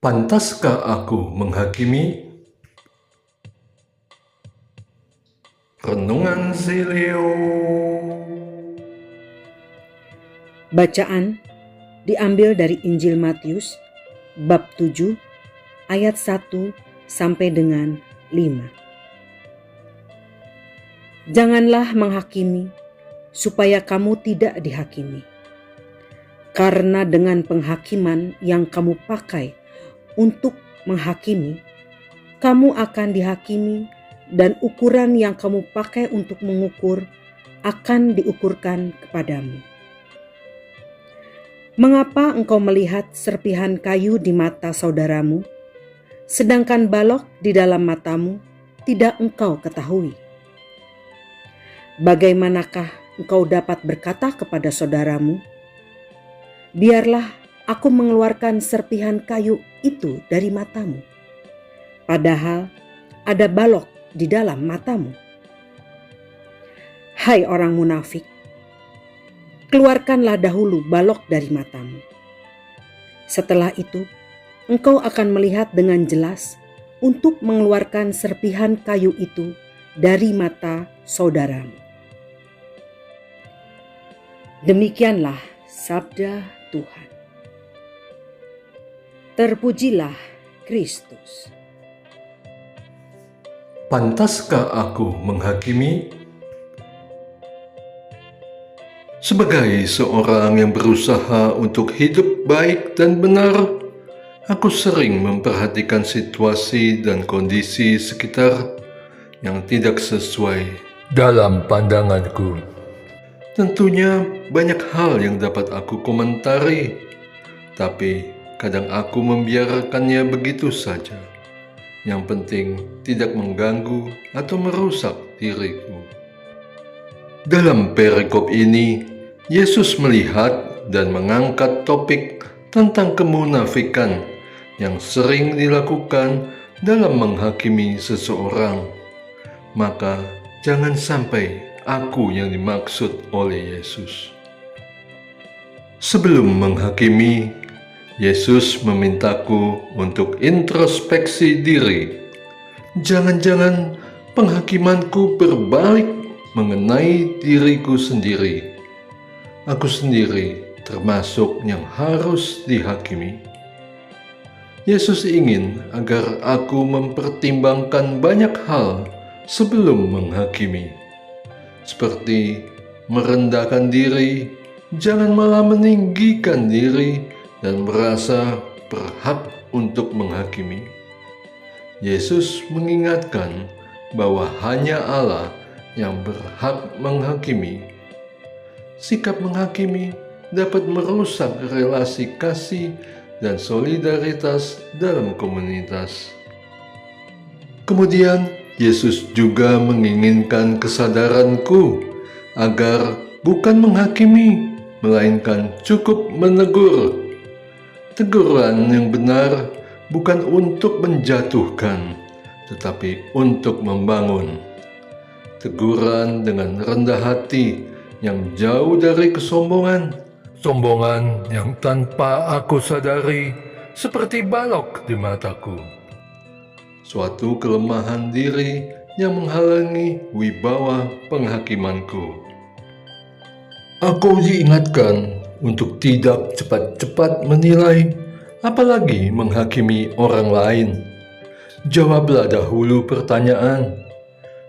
Pantaskah aku menghakimi? Renungan Sileo. Bacaan diambil dari Injil Matius bab 7 ayat 1 sampai dengan 5. Janganlah menghakimi supaya kamu tidak dihakimi. Karena dengan penghakiman yang kamu pakai untuk menghakimi, kamu akan dihakimi, dan ukuran yang kamu pakai untuk mengukur akan diukurkan kepadamu. Mengapa engkau melihat serpihan kayu di mata saudaramu, sedangkan balok di dalam matamu tidak engkau ketahui? Bagaimanakah engkau dapat berkata kepada saudaramu, "Biarlah aku mengeluarkan serpihan kayu itu dari matamu," padahal ada balok di dalam matamu? Hai orang munafik, keluarkanlah dahulu balok dari matamu. Setelah itu, engkau akan melihat dengan jelas untuk mengeluarkan serpihan kayu itu dari mata saudaramu. Demikianlah sabda Tuhan. Terpujilah Kristus. Pantaskah aku menghakimi? Sebagai seorang yang berusaha untuk hidup baik dan benar, aku sering memperhatikan situasi dan kondisi sekitar yang tidak sesuai dalam pandanganku. Tentunya banyak hal yang dapat aku komentari, tapi kadang aku membiarkannya begitu saja. Yang penting tidak mengganggu atau merusak diriku. Dalam perikop ini, Yesus melihat dan mengangkat topik tentang kemunafikan yang sering dilakukan dalam menghakimi seseorang. Maka jangan sampai aku yang dimaksud oleh Yesus. Sebelum menghakimi, Yesus memintaku untuk introspeksi diri. Jangan-jangan penghakimanku berbalik mengenai diriku sendiri. Aku sendiri termasuk yang harus dihakimi. Yesus ingin agar aku mempertimbangkan banyak hal sebelum menghakimi, seperti merendahkan diri, jangan malah meninggikan diri dan merasa berhak untuk menghakimi. Yesus mengingatkan bahwa hanya Allah yang berhak menghakimi. Sikap menghakimi dapat merusak relasi kasih dan solidaritas dalam komunitas. Kemudian, Yesus juga menginginkan kesadaranku agar bukan menghakimi, melainkan cukup menegur. Teguran yang benar bukan untuk menjatuhkan, tetapi untuk membangun. Teguran dengan rendah hati yang jauh dari kesombongan. Sombongan yang tanpa aku sadari seperti balok di mataku. Suatu kelemahan diri yang menghalangi wibawa penghakimanku. Aku diingatkan untuk tidak cepat-cepat menilai, apalagi menghakimi orang lain. Jawablah dahulu pertanyaan,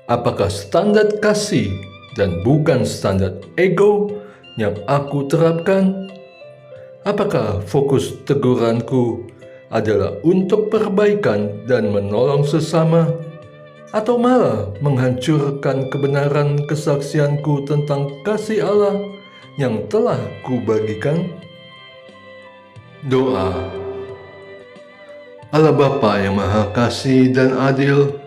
apakah standar kasih dan bukan standar ego yang aku terapkan? Apakah fokus teguranku adalah untuk perbaikan dan menolong sesama, atau malah menghancurkan kebenaran kesaksianku tentang kasih Allah yang telah kubagikan? Doa. Allah Bapa yang Maha Kasih dan Adil,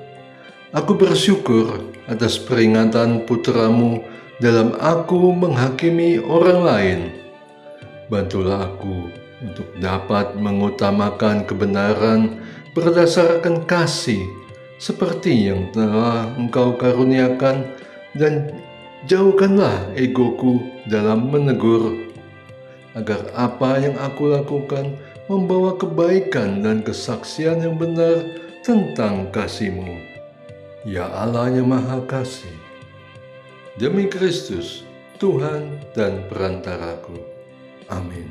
aku bersyukur atas peringatan putramu dalam aku menghakimi orang lain. Bantulah aku untuk dapat mengutamakan kebenaran berdasarkan kasih seperti yang telah Engkau karuniakan, dan jauhkanlah egoku dalam menegur, agar apa yang aku lakukan membawa kebaikan dan kesaksian yang benar tentang kasih-Mu. Ya Allah yang Maha Kasih, demi Kristus, Tuhan dan perantaraku. Amin.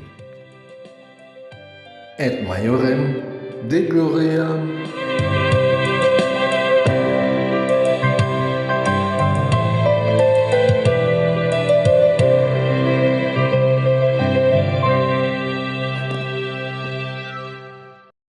Et Maiorem Dei Gloriam